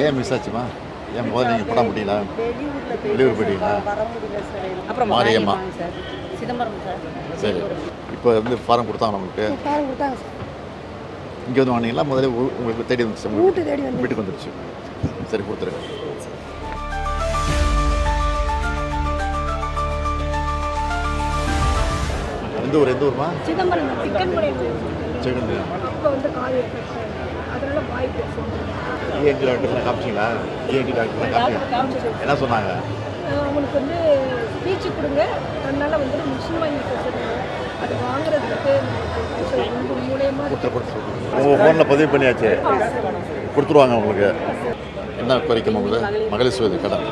ஏன் மிஸ் ஆச்சுமா? ஏன் முதல்ல நீங்கள் போட முடியல? வெளியூர் போயிட்டீங்களா? அப்புறம் மாரியம்மா சார், சிதம்பரம் சார். சரி. இப்போ வந்து ஃபாரம் கொடுத்தாங்க உங்களுக்கு? ஃபாரம் கொடுத்தாங்க சார். இங்கே வந்து வாங்கினீங்களா? முதல்ல உங்களுக்கு தேடி வந்துச்சு? வீட்டு தேடி வந்து வீட்டுக்கு வந்துருச்சு. சரி, கொடுத்துருங்க. எந்த ஊர்மா? Chidambaram chicken chicken. இப்போ வந்து கால் அதனால வாய்ப்பு இஎன்டி டாக்டர்லாம் காமிச்சிங்களா? இஎன்டி டாக்டர்லாம் காமிச்சிங்க. என்ன சொன்னாங்க? அவங்களுக்கு வந்து ஸ்பீச்சு கொடுங்க, அதனால வந்து மிஷின் வாங்கி கொடுத்துருங்க. அது வாங்குறதுக்கு உங்கள் மூலயமா உங்கள் ஃபோனில் பதிவு பண்ணியாச்சு, கொடுத்துருவாங்க உங்களுக்கு. என்ன குறைக்கும் உங்களுக்கு? மகளிர் சுய கடன்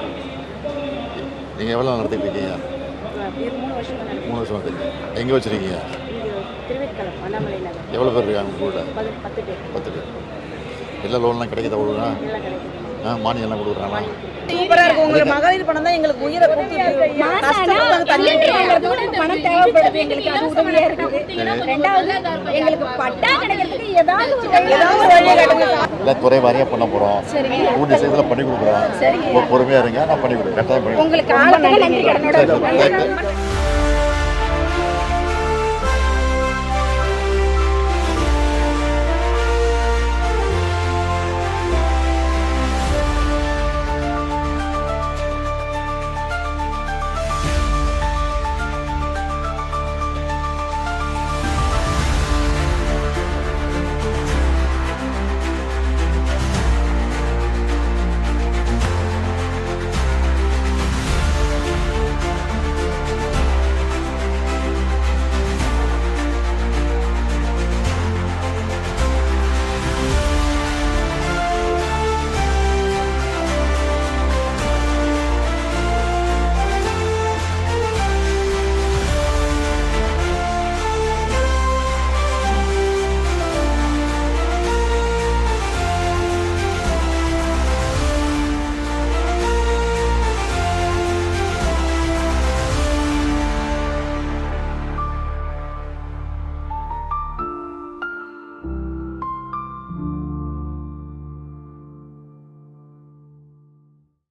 நீங்கள் எவ்வளோ நடத்திட்டு இருக்கீங்க? 3 வருஷம் நடத்திங்க. எங்கே வச்சுருக்கீங்க? எவ்வளோ பேர் இருக்காங்க உங்கள் கூட? 10 பேர். எல்லா லோன்லாம் கிடைக்குதா? கொடுக்குறா? மானியம் எல்லாம் கொடுக்குறாங்களா? சூப்பரா இருக்கு. உங்க மகளிர் பணம் தான் எங்களுக்கு உயிரை கொடுத்து பணம் தேவைப்படுது எங்களுக்கு. அது உதவியா இருக்குது. ரெண்டாவது எங்களுக்கு பட்டா கிடைக்கிறதுக்கு ஏதாவது இல்லை, துறை வாரியாக பண்ண போகிறோம். கூடிய சைஸில் பண்ணி கொடுக்குறோம். பொறுமையாக இருங்க, நான் பண்ணி கொடுக்குறேன். கட்டாயம் பண்ணி உங்களுக்கு கொடுக்குறேன்.